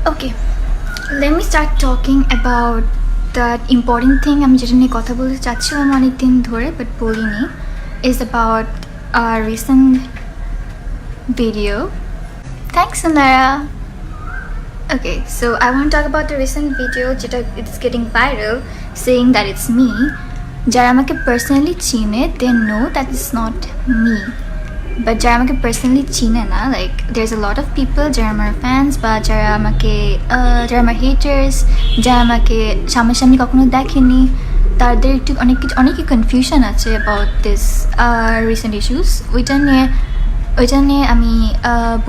Okay, let me start talking about that important thing আমি যেটা নিয়ে কথা বলতে চাচ্ছিলাম অনেকদিন ধরে but বলিনি is about our recent video. Thanks Samara. Okay, so I want to talk about the recent video যেটা it's getting viral saying that it's me. যারা আমাকে personally চিনে they know that it's not me. But যারা আমাকে personally চিনে না, like there's a lot of people যারা আমার fans বা যারা আমার haters, যারা আমাকে সামনাসামনি কখনো দেখেনি, তাদের একটু অনেকই confusion আছে about this recent issues. ওইটা নিয়ে আমি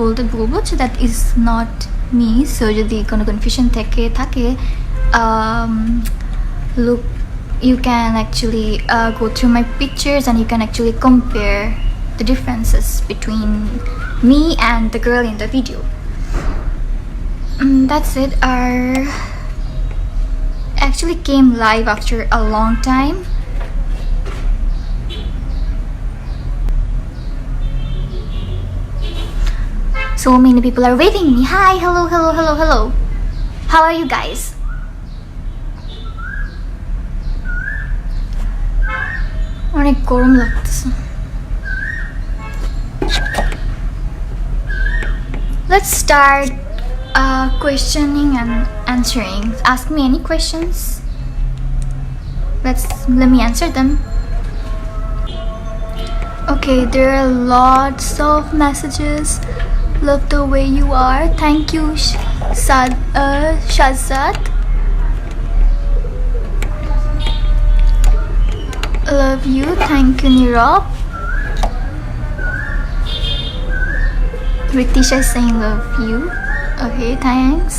বলবো যে that is not me. So যদি কোনো confusion থাকে look, you can actually go through my pictures and you can actually compare the differences between me and the girl in the video. That's it. I actually came live after a long time. So many people are waiting me. Hi, hello. How are you guys? অনেক গরম লাগতেছে. Let's start questioning and answering. Ask me any questions. Let me answer them. Okay, there are lots of messages. Love the way you are. Thank you, Shazad. Love you. Thank you, Nirab. Ritisha is saying love you. Okay, thanks.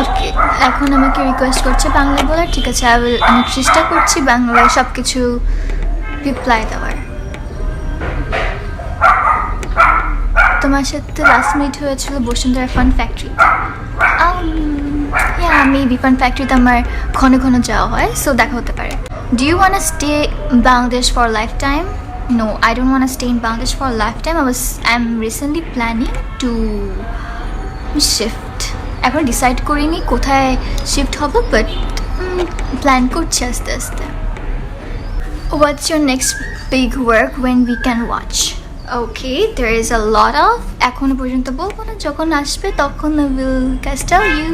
Okay, এখন আমাকে request করছে বাংলা বলার. ঠিক আছে, আমি চেষ্টা করছি বাংলায় সব কিছু রিপ্লাই দেওয়ার. তোমার সাথে লাস্ট মিট হয়েছিল Bashundhara fun factory. Maybe fun ফ্যাক্টরিতে আমার ঘন যাওয়া হয়, সো দেখা হতে পারে. Do you want to stay in Bangladesh for a lifetime? No, I don't want to stay in Bangladesh for a lifetime. I'm recently planning to shift. এখন decide করিনি কোথায় শিফট হবে, বাট প্ল্যান করছি আস্তে আস্তে. What's your next big work when we can watch? Okay, there is a lot of. এখনো পর্যন্ত বলবো না, যখন আসবে তখন I will guys tell you.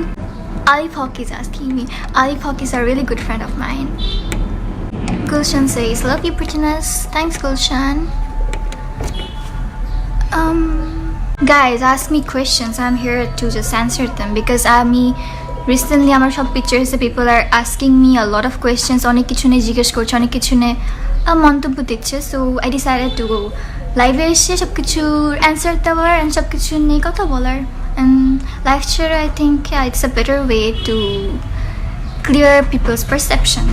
Alif Hawk is asking me. Alif Hawk is a really good friend of mine. Gulshan says, love you prettiness. Thanks Gulshan. Guys, ask me questions. I'm here to just answer them because recently আমার সব pictures people are asking me a lot of questions. অনেক কিছু নিয়ে জিজ্ঞেস করছে, অনেক কিছু নিয়ে মন্তব্য দিচ্ছে. So I decided to go live এসে সব কিছু answer দেওয়ার and সব কিছু নিয়ে কথা বলার. And live share, I think it's a better way to clear people's perception.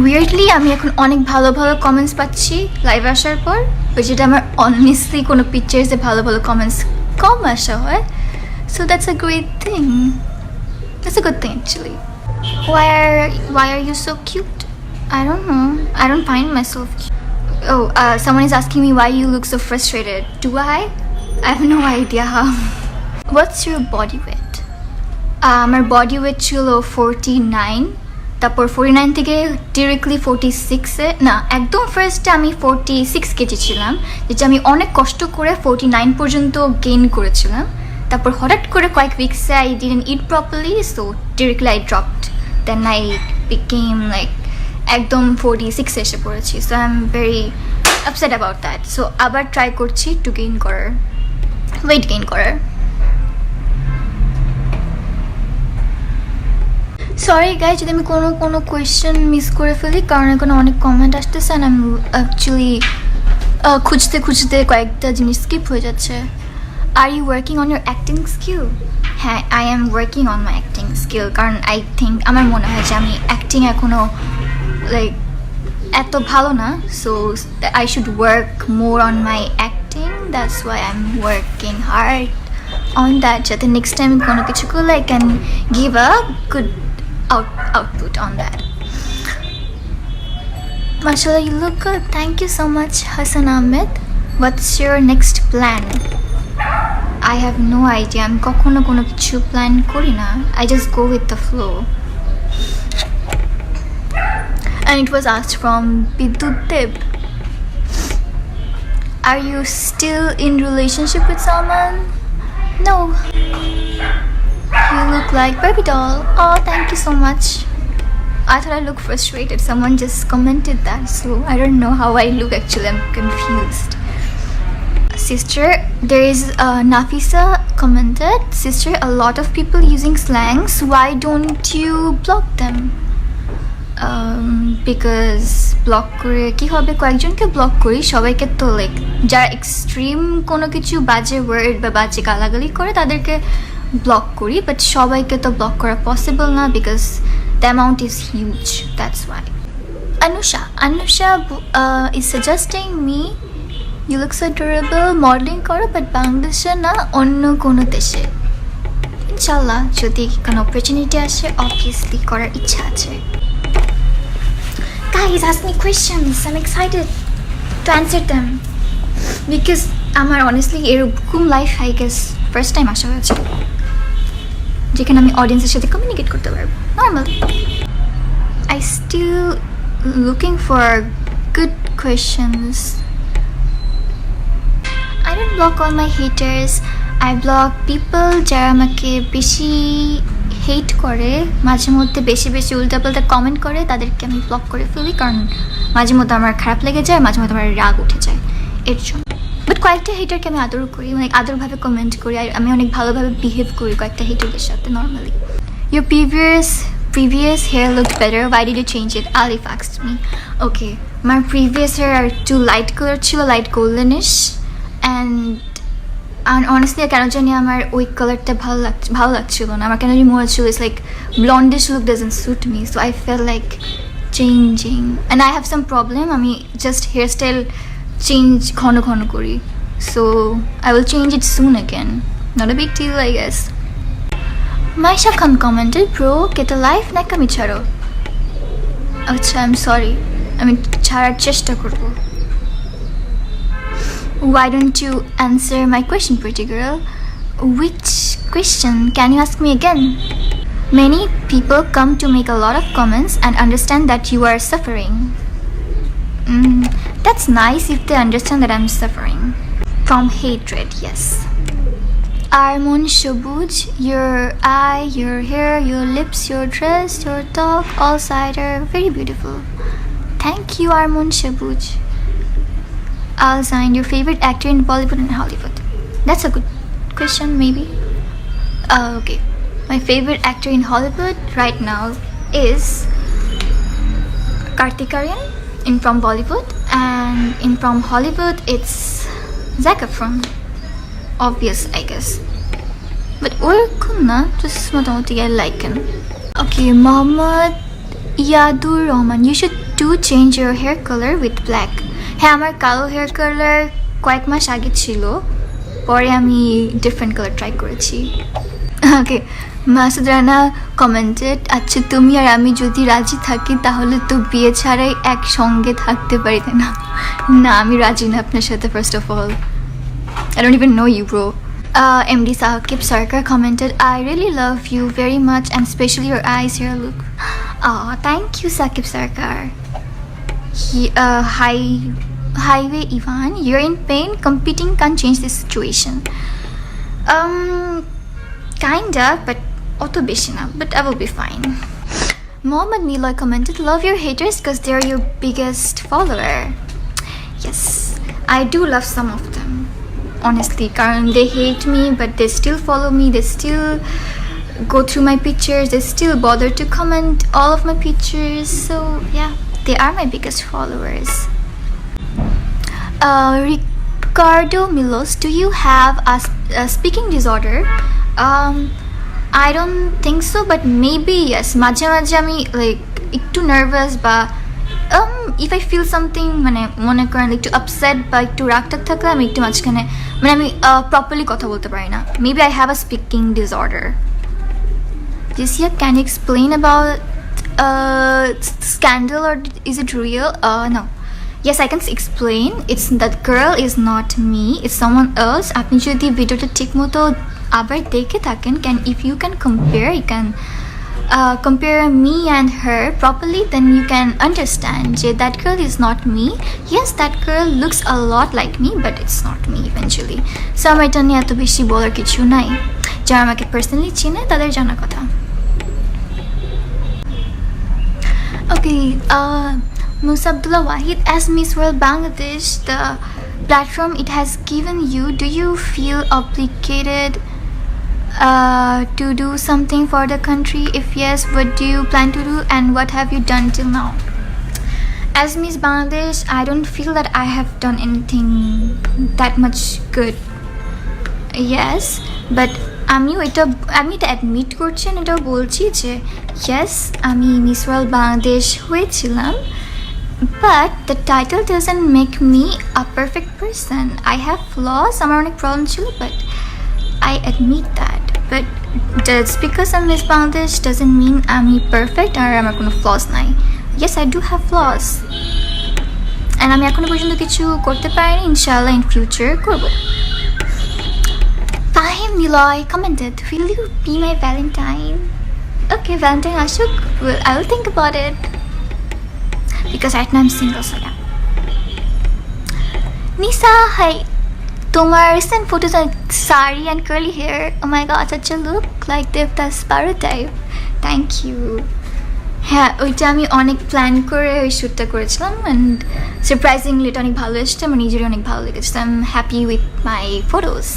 Weirdly আমি এখন অনেক ভালো কমেন্টস পাচ্ছি লাইভ আসার পর, যেটা আমার অনেস্টলি কোনো পিকচার্সে ভালো কমেন্টস কম আসা হয়. So that's a great thing. That's a good thing actually. Why are you so cute? I don't know. I don't find myself cute. Oh, someone is asking me why you look so frustrated. Do I? I have no idea how. What's your body weight? আমার body weight ছিল 49. তারপর 49 থেকে directly 46-এ না, একদম ফার্স্টে আমি 46 KG ছিলাম, যেটা আমি অনেক কষ্ট করে 49 পর্যন্ত গেইন করেছিলাম. তারপর হঠাৎ করে কয়েক উইকসে I didn't eat properly, so directly I dropped. Then I became like একদম 46 এসে পড়েছি. So I'm very upset about that. So আবার ট্রাই করছি টু গেইন করার, ওয়েট গেইন করার. সরি গাইজ যদি আমি কোনো কোয়েশ্চেন মিস করে ফেলি, কারণ এখানে অনেক কমেন্ট আসতেছে and I'm actually খুঁজতে কয়েকটা জিনিস স্কিপ হয়ে যাচ্ছে. Are you working on your acting skill? হ্যাঁ, I am working on my acting skill, কারণ I think আমার মনে হয় যে আমি অ্যাক্টিং এখনো লাইক এত ভালো না, so I should work more on my acting. That's why I'm working hard on that, যাতে নেক্সট টাইম কোনো কিছু করলে I can give a good output on that. Mashallah, you look good. Thank you so much, Hassan Ahmed. What's your next plan? I have no idea. আমি কখনো কোনো কিছু plan করি না. I just go with the flow. And it was asked from Bidut Deb. Are you still in relationship with Salman? No. You look like Barbie doll. Oh, thank you so much. I thought I looked frustrated. Someone just commented that, so I don't know how I look actually. I'm confused. Sister, there is Nafisa commented, sister, a lot of people using slangs. Why don't you block them? Because block করে কি হবে, কয়েকজনকে block করি, সবাইকে তো like যারা extreme কোনো কিছু বাজে ওয়ার্ড বা বাজে গালাগালি করে তাদেরকে ব্লক করি, বাট সবাইকে তো ব্লক করা পসিবল না because the amount is huge, that's why. Anusha is suggesting me you look so adorable, modelling করো বাট বাংলাদেশে না অন্য কোনো দেশে। ইনশাল্লাহ যদি কোনো অপরচুনিটি আসে অবভিয়াসলি করার ইচ্ছা আছে। Guys, ask me questions. I'm excited to answer them because আমার honestly এরকম life I guess first time আসা হয়েছে যেখানে আমি অডিয়েন্সের সাথে কমিউনিকেট করতে পারবো normal. I still looking for good questions. I don't block all my haters. I block people যারা আমাকে বেশি হেট করে, মাঝে মধ্যে বেশি বেশি উল্টাপাল্টা কমেন্ট করে, তাদেরকে আমি ব্লক করে ফেলি কারণ মাঝে মধ্যে আমার খারাপ লেগে যায়, মাঝে মধ্যে আমার রাগ উঠে যায় এর জন্য। বাট কয়েকটা হেটারকে আমি আদর করি, মানে আদরভাবে কমেন্ট করি, আর আমি অনেক ভালোভাবে বিহেভ করি কয়েকটা হেটারদের সাথে normally. Your previous hair looked better. Why did you change it? Alif asked me. Okay, my previous hair are too light color ছিল, light goldenish, and honestly কেন জানি আমার ওই কালারটা ভালো লাগছিল না, আমার কেন জানি মনে হচ্ছিল it's like blondish look doesn't suit me, so I feel like changing, and I have some problem, আমি জাস্ট হেয়ার স্টাইল চেঞ্জ ঘন ঘন করি, so I will change it soon again, not a big deal I guess. Maisha Khan commented, bro get a life নাকামি ছাড়ো। আচ্ছা, I am sorry, আমি ছাড়ার চেষ্টা করবো। Why don't you answer my question, pretty girl? Which question? Can you ask me again? Many people come to make a lot of comments and understand that you are suffering. That's nice if they understand that I'm suffering from hatred, yes. Armon Shabuj, your eye, your hair, your lips, your dress, your talk, all sider, very beautiful. Thank you, Armon Shabuj. Alzain, your favorite actor in Bollywood and Hollywood? That's a good question, maybe. Okay, my favorite actor in Hollywood right now is Kartik Aaryan from Bollywood, and from Hollywood it's Zac Efron. Obvious, I guess. But ওরকম না, just মোটামুটি I like him. Okay, Mohammad Yadur Rahman, you should change your hair color with black. হ্যাঁ, আমার কালো hair colour কয়েক মাস আগে ছিল, পরে আমি ডিফারেন্ট কালার ট্রাই করেছি। ওকে, মাসুদ রানা কমেন্টেড, আচ্ছা তুমি আর আমি যদি রাজি থাকি তাহলে তো বিয়ে ছাড়াই একসঙ্গে থাকতে পারি, তাই না? না, আমি রাজি না আপনার সাথে, first of all I don't even know you, bro. MD Saqib Sarkar commented, I really love you very much and especially your eyes, hair look. Oh, thank you Saqib Sarkar. Highway Ivan, you're in pain, competing can't change this situation. Kinda, but auto beshi na, but I will be fine. Mohammad Niloy commented, love your haters because they're your biggest follower. Yes, I do love some of them, honestly, karan they hate me but they still follow me, they still go through my pictures, they still bother to comment all of my pictures, so yeah, they are my biggest followers. Ricardo Milos, do you have a speaking disorder? I don't think so, but maybe yes. মাঝে মাঝে আমি like একটু nervous বা if I feel something, মানে মনে করেন একটু upset বা একটু রাগটাগ থাকলে আমি একটু মাঝখানে মানে আমি প্রপারলি কথা বলতে পারি না। Maybe I have a speaking disorder. Jessia, can you explain about scandal or is it real? No. Yes, I can explain. It's that girl is not me. It's someone else. আপনি যদি ভিডিওটা ঠিকমতো আবার দেখে থাকেন, if you can compare, you can compare me and her properly, then you can understand that girl is not me. Yes, that girl looks a lot like me, but it's not me eventually. So আমার এটা নিয়ে এত বেশি বলার কিছু নাই। যারা আমাকে পার্সোনালি চিনে তাদের জানা কথা। Okay, Musa Abdullah Wahid, as Miss World Bangladesh, the platform it has given you, do you feel obligated to do something for the country? If yes, what do you plan to do and what have you done till now? As Miss Bangladesh, I don't feel that I have done anything that much good. Yes, but আমি এটা admit করছি, এটাও বলছি যে yes আমি miss World Bangladesh হয়েছিলাম, but the title doesn't make me a perfect person. I have flaws, আমার অনেক প্রবলেম ছিল, but I admit that. But just because আমি মিস বাংলাদেশ ডাজন্ট মিন আমি পারফেক্ট আর আমার কোনো ফ্লস নাই। Yes, I do have flaws and আমি এখনো পর্যন্ত কিছু করতে পারিনি, ইনশাআল্লাহ ইন ফিউচার করবো। Fahim Niloy commented, will you be my Valentine? Okay, Valentine Ashok, well, I will think about it. Because right now I'm single, so yeah. Nisa, hi. Tomar recent photos on sari and curly hair. Oh my god, such a look like Devta Sparrow type. Thank you. হ্যাঁ, ওইটা আমি অনেক plan করে ওই শ্যুটটা করেছিলাম and surprisingly এটা অনেক ভালো এসেছে, আমার নিজেরই অনেক ভালো লেগেছে। I am happy with my photos.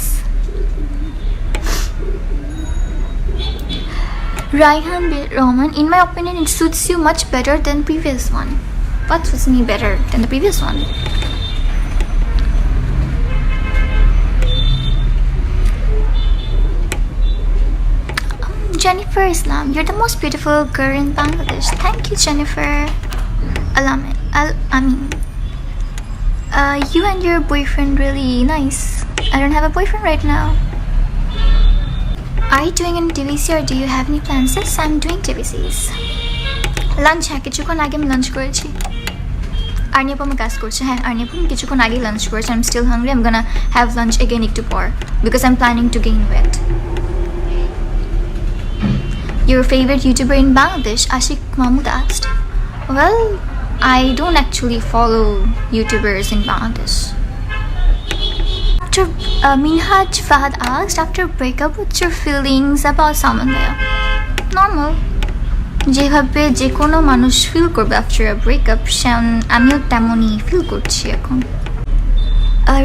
Raihan Rahman, in my opinion, it suits you much better than previous one. What suits me better than the previous one? Jennifer Islam, you're the most beautiful girl in Bangladesh. Thank you, Jennifer. Amin. You and your boyfriend really nice. I don't have a boyfriend right now. Are you doing any TVC or do you have any plans? Yes, I'm doing TVCs. Lunch হ্যাঁ, কিছুক্ষণ আগে আমি lunch করেছি। আর্নিয়াপ আমার কাজ করছে, হ্যাঁ আর্নিয়াপ আমি কিছুক্ষণ আগেই লাঞ্চ করেছি। I'm still hungry. I'm gonna have lunch again একটু পর because I'm planning to gain weight. Your favorite YouTuber in Bangladesh? Ashik Mahmood asked. Well, I don't actually follow YouTubers in Bangladesh. Minhaj Fahad asked, after breakup, what's your feelings about Salman Bhaiya? Normal. যেভাবে যে কোনো মানুষ feel করবে after a breakup, আমিও তেমনই feel করছি এখন।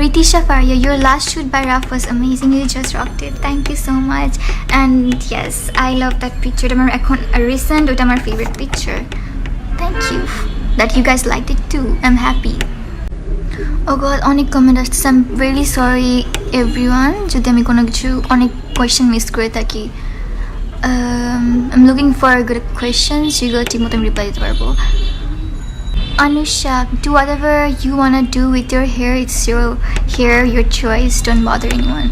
Ritisha Faria, your last shoot by Raf was amazing. You just rocked it. Thank you so much. And yes, I love that picture. আমার এখন recent, ওটা আমার favorite picture. Thank you that you guys liked it too. I'm happy. Oh god, অনেক comment আসছে। I'm really sorry everyone যদি আমি কোনো কিছু অনেক কোয়েশ্চেন মিস করে থাকি। I'm looking for good questions যেগুলো ঠিক মতো আমি রিপ্লাই দিতে পারবো। Anusha, do whatever you wanna do with your hair. It's your hair, your choice. Don't bother anyone.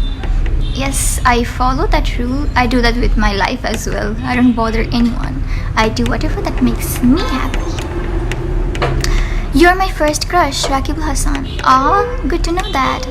Yes, I follow that rule. I do that with my life as well. I don't bother anyone. I do whatever that makes me happy. You're my first crush, Rakibul Hassan. Ah, good to know that.